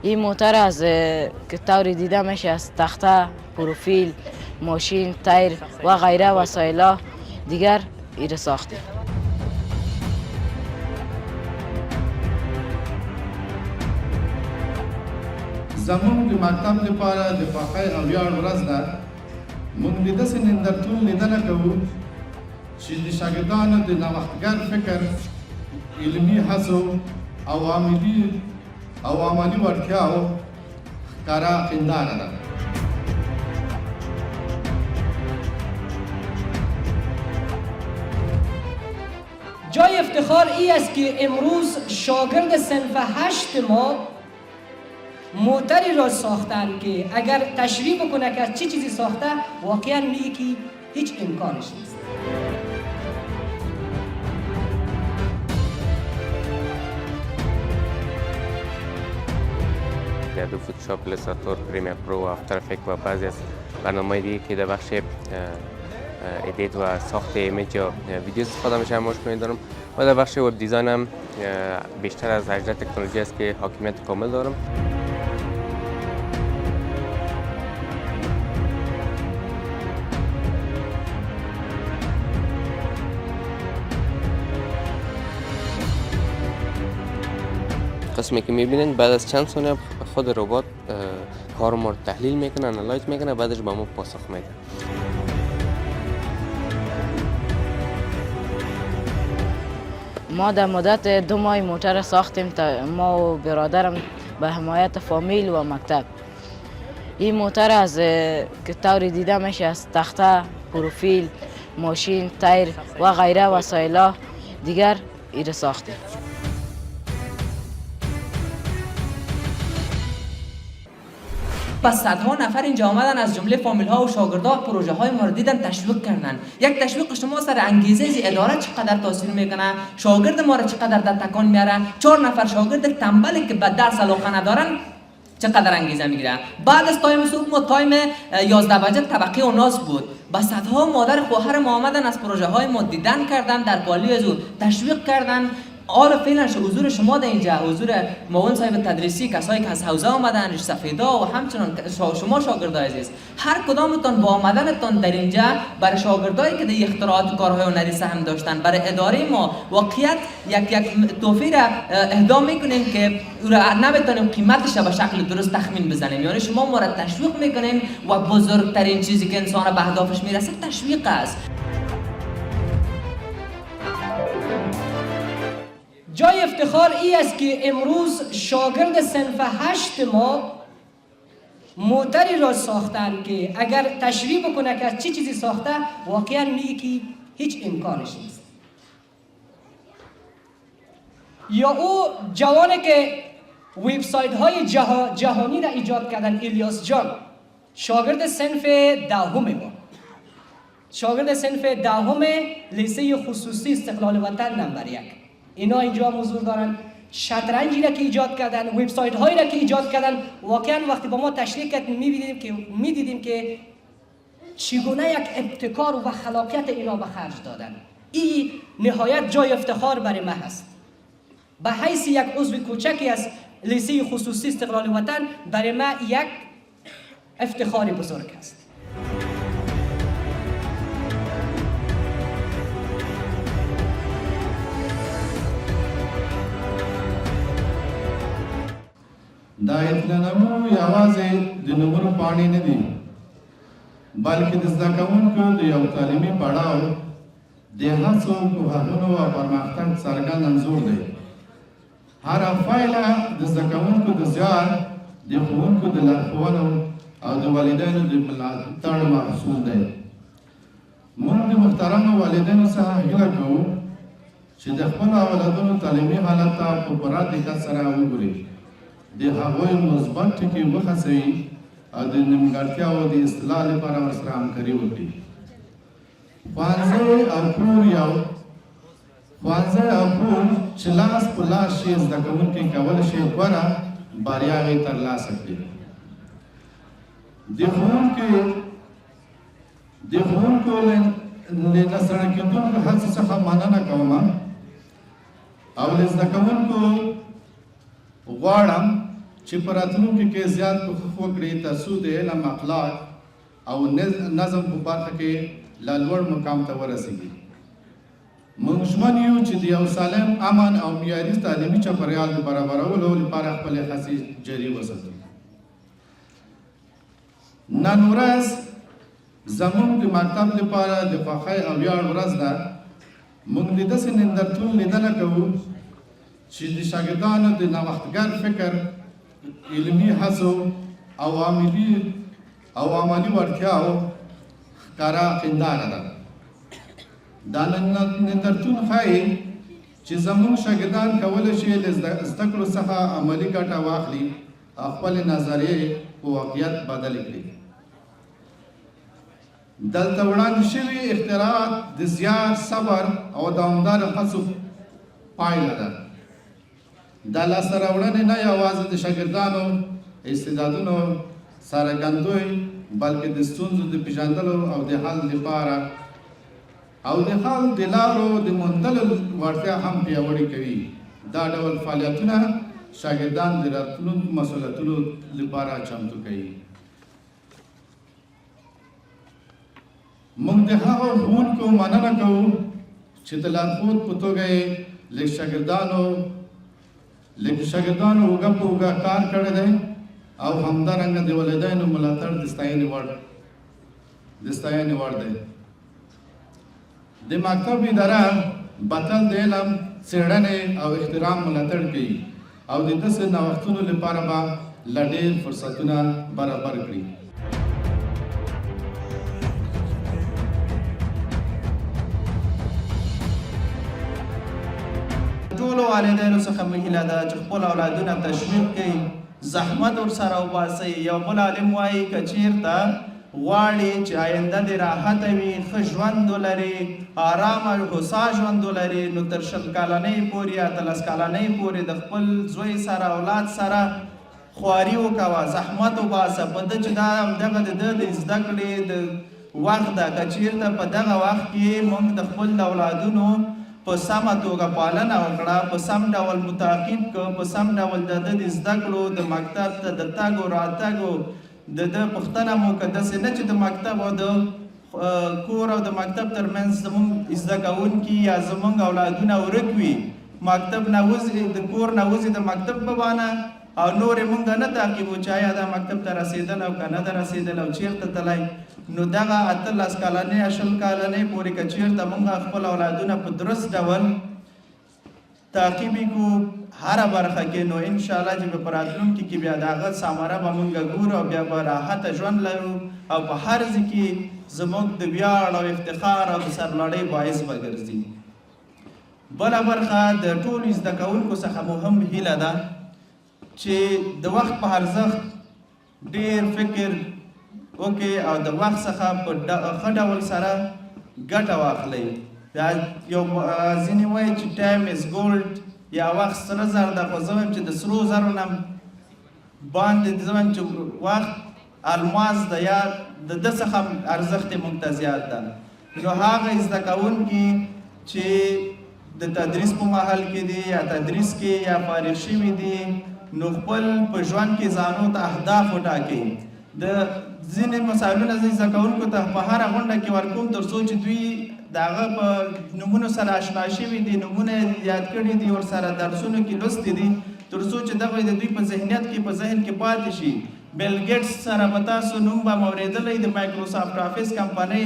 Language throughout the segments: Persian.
این موتر از که طوری دیده میشه از تخته، پروفیل، ماشین، تایر و غیره وسایل دیگر ایره ساختیم. زمون د مکتب لپاره د خوښۍ او ویاړ ورځ ده. موږ د داسې نندارتون لیدنه کوو چې د شاګردانو د نوښتګر فکر، علمي هڅو او عملي وړتیاو ښکاره هنداره ده. جای افتخار ای است که امروز شاگرد صنف 8 ما موتری را ساختن که اگر تشریح بکنه که از چه چیزی ساخته واقعا میگه که هیچ امکانش نیست. ادوب فتوشاپ، ایلاستراتور، پریمیر پرو و افتر افکت و بعضی از برنامه‌های دیگه که در بخش ادیت و ساخت ایمیج یا ویدیو استفاده میشه همش می‌دارم و در بخش وب دیزاین هم بیشتر از 18 تکنولوژی است که حاکمیت کامل دارم. قسمی که میبینین بعد از چند ثانیه خود ربات کار ما رو تحلیل میکنه، انالایز میکنه، بعدش به ما پاسخ میده. ما در مدت 2 ماه موتر ساختیم تا ما و برادرم به حمایت فامیل و مکتب. این موتر از که طوری دیده میشه از تخته، پروفیل، ماشین، تایر و غیره وسایل دیگر ایره ساختیم. پس صدها نفر اینجا آمدن از جمله فامیل ها و شاگردها پروژه های ما رو دیدن، تشویق کردن. یک تشویق شما سر انگیزه اداره چقدر تاثیر میکنه، شاگرد ما رو چقدر در تکان میاره. 4 نفر شاگرد تنبلی که به درس علاقه ندارن چقدر انگیزه میگیره. بعد از تایم صبح ما تایم 11 بجه طبقه اوناس بود. با صدها مادر خواهر ما آمدن از پروژه های ما دیدن کردن، در پالی از تشویق کردن. آره فعلا حضور شما در اینجا، حضور معاون صاحب تدریسی، کسایی که از حوزه آمدن، سفیدا و همچنان شما شاگردای عزیز، هر کدامتون با آمدنتون در اینجا برای شاگردایی که در اختراعات کارهای هنری سهم داشتن، برای اداره ما واقعیت یک تحفه را اهدا میکنیم که او را نمیتونیم قیمتش به شکل درست تخمین بزنیم. یعنی شما ما را تشویق میکنیم و بزرگترین چیزی که انسان به اهدافش میرسه تشویق است. جای افتخار ای است که امروز شاگرد صنف 8 ما موتری را ساختن که اگر تشریح بکنه که از چه چیزی ساخته واقعا میگه که هیچ امکانش نیست. یا او جوانی که وبسایت های جهانی را ایجاد کردن، الیاس جان، شاگرد صنف 10 ما، شاگرد صنف 10 لیسه خصوصی استقلال وطن نمبر 1. اینا اینجا حضور دارن. شطرنجی را که ایجاد کردن، وبسایت هایی را که ایجاد کردن، واقعا وقتی با ما تشریح کردیم میدیدیم که چگونه یک ابتکار و خلاقیت اینا به خرج دادن. این نهایت جای افتخار برای من هست. به حیث یک عضو کوچکی از لیسه خصوصی استقلال وطن برای من یک افتخار بزرگ است. دا اطلاعنامو یوازې د نمبرو پاڼې نه دي بلکې د زده کوونکو د یو تعلیمي پړاو د هڅو، کوښښونو او پرمختګ څرګند انځور دی. هره پایله د زده کوونکو د زیار، د ښوونکو د لارښوونو او د والدینو د ملاتړ محصول دی. موږ د محترمو والدینو څخه هیله کوو چې د خپلو اولادونو تعلیمي حالت ته په پوره دقت سره وګوري، د هغوی مثبت ټکي وهڅوي او د نیمګړتیاوو د اصلاح لپاره ورسره همکاري وکړي. ښوونځی او کور چې لاس په لاس شي، زده کوونکي کولی شي غوره بریاوې ترلاسه کړي. د ښوونکو له ناسره کېدونکو هڅو څخه مننه کوم او له زده کوونکو غواړم چې په راتلونکي کې زیات کوښښ وکړي تر څو د علم اخلاق او نظم په برخه کې لا لوړ مقام ته ورسیږي. موږ ژمن یو چې د یو سالم، امن او معیاري تعلیمي چاپېریال د برابرولو لپاره خپلې هڅې جاري وساتو. نن ورځ زموږ د مکتب لپاره د خوښۍ او ویاړ ورځ ده. موږ د داسې نندارتون لیدنه کوو چې د شاګردانو د نوښتګر فکر، علمي هڅو او عملي وړتیاو ښکاره هنداره ده. دا نندارتون ښایي چې زموږ شاګردان کولی شي له زده کړو څخه عملي ګټه واخلي او خپلې نظریې په واقعیت بدلې کړي. دلته وړاندې شوي اختراعات د زیار، صبر او دوامداره هڅو پایله ده. دا لاسته راوړنې نه یوازې د شاګردانو استعدادونو څرګندوي، بلکې د ستونزو د پیژندلو او د حل لپاره او د حل د لارو د موندلو وړتیا هم پیاوړې کوي. دا ډول فعالیتونه شاګردان د راتلونکو مسؤلیتونو لپاره چمتو کوي. موږ د هغو ښوونکو مننه کوو چې د لارښود په توګه یې لږ شاګردانو اوږه په اوږه کار کړی دی او همدارنګه د والدینو ملاتړ د ستاینې وړ دی. د مکتب اداره بتل د علم، څېړنې او احترام ملاتړ کوي او د داسې نوښتونو لپاره به لا ډېر فرصتونه برابر کړي. ټولو والدینو څخه مې هیله ده چې خپل اولادونه تشویق کړي، زحمت ورسره وباسئ. یو بل عالم وایي که چېرته غواړي چې آینده دې راحته وي، ښه ژوند ولري، آرامه هوسا ژوند ولري، نو تر 20 کلنۍ پورې یا 13 کلنۍ پورې د خپل زوی سره، اولاد سره خواري وکوه، زحمت وباسه. په ده چې دا همدغه د ده د زده کړې د وخت ده. که چېرته په دغه وخت کې موږ د خپل اولادونو په سمه توګه پالنه وکړه، په سم ډول متعاقب کړو، په سم ډول د ده د زده کړو، د مکتب ته د تګ و راتګو د ده پوښتنه مو وکړه. داسې نه چې د مکتب او د کور او د مکتب ترمنځ زموږ زده کوونکي یا زموږ اولادونه ورک وي. مکتب نه وځي، د کور نه وځي د مکتب په بهانه، او نورې موږ نه تعقیبو چې آیا دا مکتب ته رسېدل او که نه ده رسېدل او چېرته تللی. نو دغه 18 کلنۍ 20 کلنۍ پورې که چېرته موږ خپل اولادونه په درست ډول تعقیب کړو هره برخه کې، نو انشاءالله چې په راتلونکي کې بیا د هغه ثمره به موږ ګورو او بیا به راحته ژوند لرو او په هر ځای کې زموږ د ویاړ او افتخار او د سرلوړۍ باعث به ګرځي. بله برخه د ټولو زده کوونکو څخه مو هم هیله ده چې د وخت په ارزښت ډېر فکر وکړي او د وخت څخه په ښه ډول سره ګټه واخلئ. یو ځینې وایي چې ټایم از ګولډ، یا وخت سره زر ده، خو زه وایم چې د سرو زرو نه باندې زه وایم چې وخت الماس ده، یا د ده څخه ارزښت یې موږ ته زیات ده. نو هغه زده کوونکي چې د تدریس په مهال کې دي یا تدریس کې یا فارغ شوي دي، نو خپل په ژوند کې ځانو ته اهداف وټاکئ. د ځینې مثالونه زه زده کوونکو ته په هره غونډه کې ورکوم تر څو چې دوی د هغه په نومونو سره اشنا شوي دي، نومونه یاد کړي دي، ورسره درسونو کې لوستي دي، تر څو چې دغه د دوی په ذهنیت کې په ذهن کې پاتې شي. بیل ګیټس سره به تاسو نوم به مو اورېدلی، د مایکروسافټ افیس کمپنۍ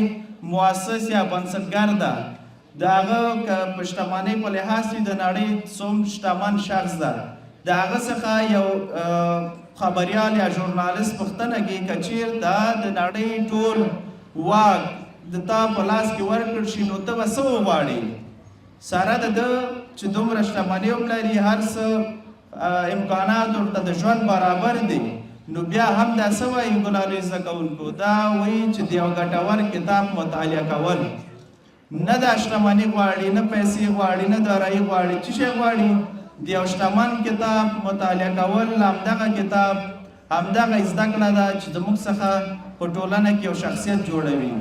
مؤسس یا بنسټګر ده. د هغه که په شتمنۍ په لحاظ د نړۍ څوم شتمن شخص ده. د هغه څخه یو خبریال یا ژورنالست پوښتنه کوي که چېرته د نړۍ ټول واک د تا په لاس کې ورکړل شي نو ته به څه وغواړې؟ سره د ده چې دومره شتمني هم لري، هر څه امکانات ورته د ژوند برابر دي، نو بیا هم دا څه وایي ګلالو زده کوونکو؟ دا وایي چې د یو ګټور کتاب مطالعه کول نه دا شتمني غواړي، نه پیسې غواړي، نه دارایي غواړي. څه شی غواړي؟ د یو شتمن کتاب مطالعه کول. همدغه کتاب همدغه زده کړه ده چې زموږ څخه په ټولنه کې یو شخصیت جوړوي.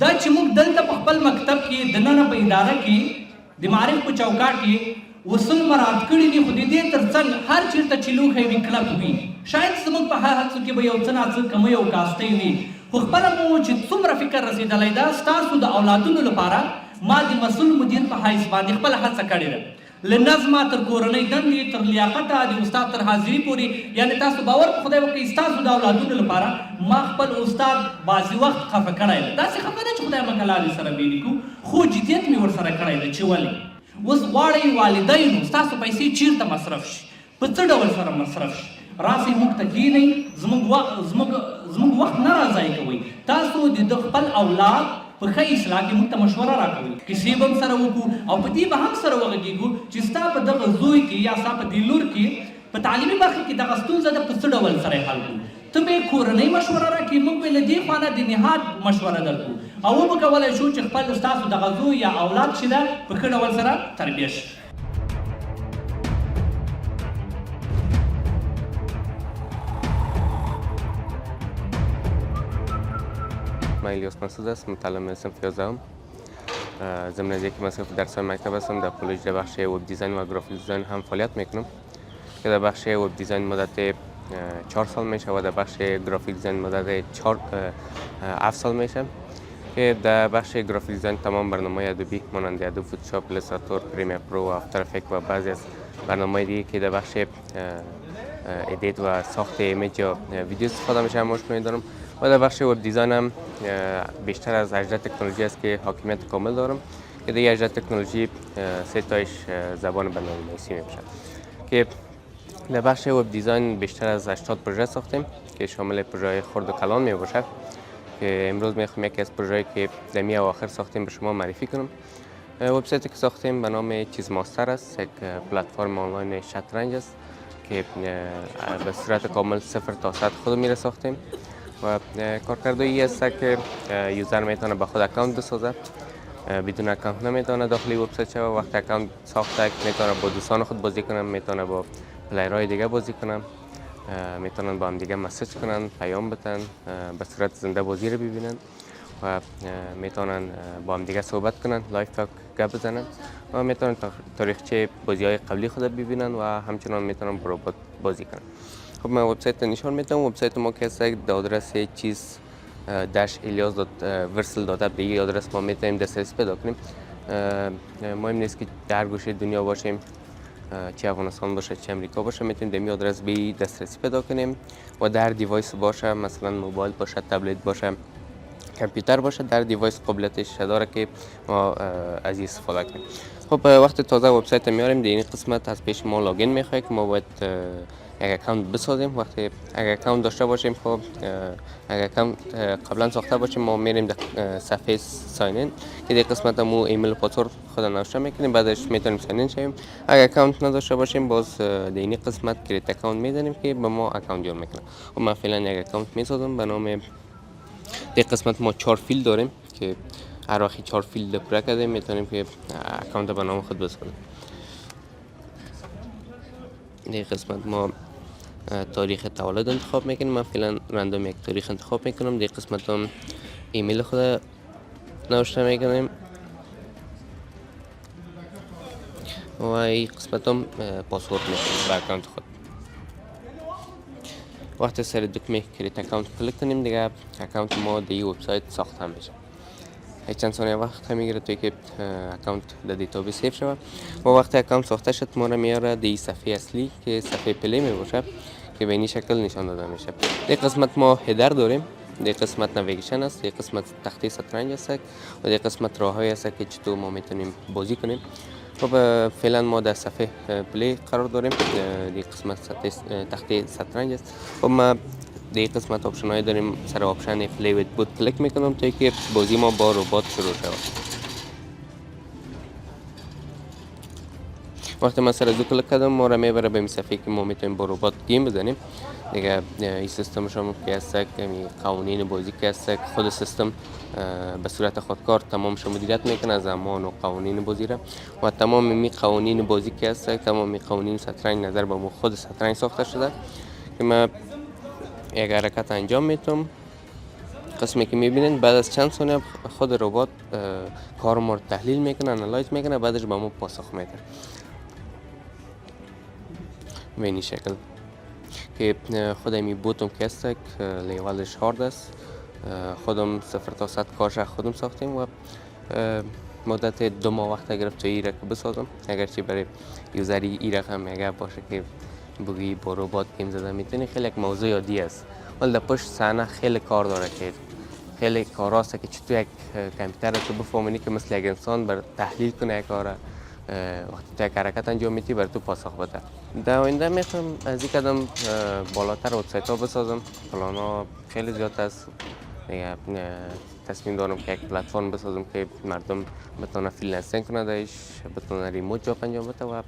دا چې موږ دلته په خپل مکتب کې دننه په اداره کې د معرف په چوکاټ کې اصول مراعات کړي دي، خو د دې ترڅنګ هر چېرته چې لوښی وي کلک وي. شاید زموږ په هڅو کې به یو څه ناڅه کمی او کاستۍ وي، خو خپله مو چې څومره فکر رسېدلی ده ستاسو د اولادونو لپاره ما د مسؤل مدیر په حیث باندې خپله هڅه کړې ده. له نظمه تر کورنۍ دندې تر لیاقته د استاد تر حاضري پورې، یعنې تاسو باور په خدای وکړئ ستاسو د اولادونو لپاره ما خپل استاد بعضې وخت خفه کړی ده. داسې خفه نه چې خدای مکلالې سره بېلې کړو، خو جدیت مې ورسره کړی ده چې ولې اوس غواړئ والدینو ستاسو پیسې چیرته مصرف شي، په څه ډول سره مصرف شي. راسئ موږ ته کښېنئ، زموږ وخت نه راضایع کوئ. تاسو د خپل اولاد په ښه اصلاح کې موږ ته مشوره راکوئ، کیسې به هم سره وکړو او په دې به هم سره وغږېږو چې ستا په دغه زوی کې یا ستا په دې لور کې په تعلیمي برخه کې دغه ستونزه ده، په څه ډول سره یې حل کړو. ته به یې کورنۍ مشوره راکړې، موږ به له دې خوا نه د نهاد مشوره درکړو او وبه کولی شو چې خپل ستاسو دغه زوی یا اولاد چې ده په ښه ډول سره تربیه شي. من الیاس مسعود است، متعلم صنف 11ام. ضمن از اینکه مصرف درس‌های مکتب هستم، در کالج در بخش وب دیزاین و گرافیک دیزاین هم فعالیت میکنم که در بخش وب دیزاین مدت 4 سال میشه و در بخش گرافیک دیزاین مدت 7 سال میشه که در بخش گرافیک دیزاین تمام برنامه‌های ادوبی مانند ادوب فتوشاپ، ایلاستراتور، پریمیر پرو و افتر افکت و بعضی از برنامه‌های دیگه که در بخش ادیت و ساخت ایمیج یا ویدیو استفاده میشه مشکلی دارم و در بخش وب دیزاین هم بیشتر از 18 تکنولوژی است که حاکمیت کامل دارم که دیگه 18 تکنولوژی 3 تایش زبان بین‌المللی میشه که در بخش وب دیزاین بیشتر از 80 پروژه ساختیم که شامل پروژه خرد و کلان می باشه که امروز میخوام یکی از پروژه‌ای که دمی اواخر ساختیم به شما معرفی کنم. وبسایتی که ساختیم به نام چیز ماستر است، یک پلتفرم آنلاین شطرنج است که به صورت کامل 0 تا 100 خود میره ساختیم و کارکردی است که یوزر میتونه به خود اکانت بسازه، بدون اکانت نمیتونه داخل وبسایت شه و وقتی اکانت ساخته میتونه با دوستان خود بازی کنه، میتونه با پلیرهای دیگه بازی کنن، میتونن با هم دیگه مسیج کنن، پیام بدن، به صورت زنده بازی رو ببینن و میتونن با هم دیگه صحبت کنن، لایف تاک گپ بزنن و میتونن تاریخچه بازی‌های قبلی خود ببینن و همچنان میتونن با ربات بازی کنن. خب من وبسایت نشون میدم. وبسایت ما که است در آدرس چیز -elias.versal.app به این آدرس ما میتونیم دسترسی پیدا کنیم. مهم نیست که در گوشه دنیا باشیم، چه افغانستان باشه چه امریکا باشه، میتونیم در این آدرس به دسترسی پیدا کنیم و در دیوایس باشه، مثلا موبایل باشه، تبلت باشه، کامپیوتر باشه، در دیوایس قابلیتش داره که ما از این استفاده کنیم. خب وقتی تازه وبسایت میاریم در این قسمت از پیش ما لاگین میخواد که ما باید یک اکانت بسازیم. وقتی یک اکانت داشته باشیم، خب یک اکانت قبلا ساخته باشیم، ما میریم در صفحه ساین این که در قسمت مو ایمیل و پاسورد خود نوشته میکنیم، بعدش میتونیم ساین این شویم. اگر اکانت نداشته باشیم باز در این قسمت کریت اکانت میزنیم که به ما اکانت جور میکنه. خب من فعلا یک اکانت میسازم به نام، در قسمت ما 4 فیلد داریم که هر وقت 4 فیلد پر کردیم میتونیم که اکانت به نام خود بسازیم. در قسمت ما تاریخ تولد انتخاب میکنیم. من فعلا رندوم یک تاریخ انتخاب میکنم. در قسمت هم ایمیل خود نوشته میکنیم و این قسمت هم پاسورد میکنیم به اکانت خود. وقتی سر دکمه کریت اکانت کلیک کنیم دیگه اکانت ما در این وبسایت ساخته میشه. چند ثانیه وقت میگیره توی که اکانت در دیتابیس سیو شود و وقتی اکانت ساخته شد ما رو میاره در صفحه اصلی که صفحه پلی می باشه که به این شکل نشان داده میشه. در قسمت ما هدر داریم، در قسمت نویگیشن است، در قسمت تخته شطرنج است و در قسمت راههایی است که چطور ما میتونیم بازی کنیم. خب فعلا ما در صفحه پلی قرار داریم، در قسمت تخته شطرنج است. خب ما در قسمت آپشن هایی داریم، سر آپشن پلی ویت بوت کلیک میکنم تا که بازی ما با ربات شروع شود. وقتی من سر از کلیک کردم ما را میبره به این صفحه که ما میتونیم با ربات گیم بزنیم. دیگه این سیستم شما که هست که قوانین بازی که هست خود سیستم به صورت خودکار تمام شما مدیریت میکنه، زمان و قوانین بازی را و تمام می قوانین بازی که هست، تمام می قوانین شطرنج نظر به خود شطرنج ساخته شده که من یک حرکت انجام میتونم قسمی که میبینید بعد از چند ثانیه خود ربات کار ما رو تحلیل میکنه، انالایز میکنه، بعدش به ما پاسخ میده. به این شکل که خودم این بوتم که است لیولش هارد است، خودم 0 تا 100 کارش خودم ساختیم و مدت 2 ماه وقت گرفت تا این را که بسازم. اگرچه برای یوزری این رقم اگر باشه که بگی با ربات گیم زدن میتونی، خیلی یک موضوع عادی است، ولی در پشت صحنه خیلی کار داره که خیلی کاراست که چطور یک کامپیوتر تو بفهمونی که مثل یک انسان بر تحلیل کنه یک کار، وقتی تو یک حرکت انجام میدی بر تو پاسخ بده. در آینده میخوام از این قدم بالاتر وبسایت ها بسازم، پلان ها خیلی زیاد است. تصمیم دارم که یک پلتفرم بسازم که مردم بتونه فریلنسینگ کنه درش، بتونه ریموت جاب انجام بده و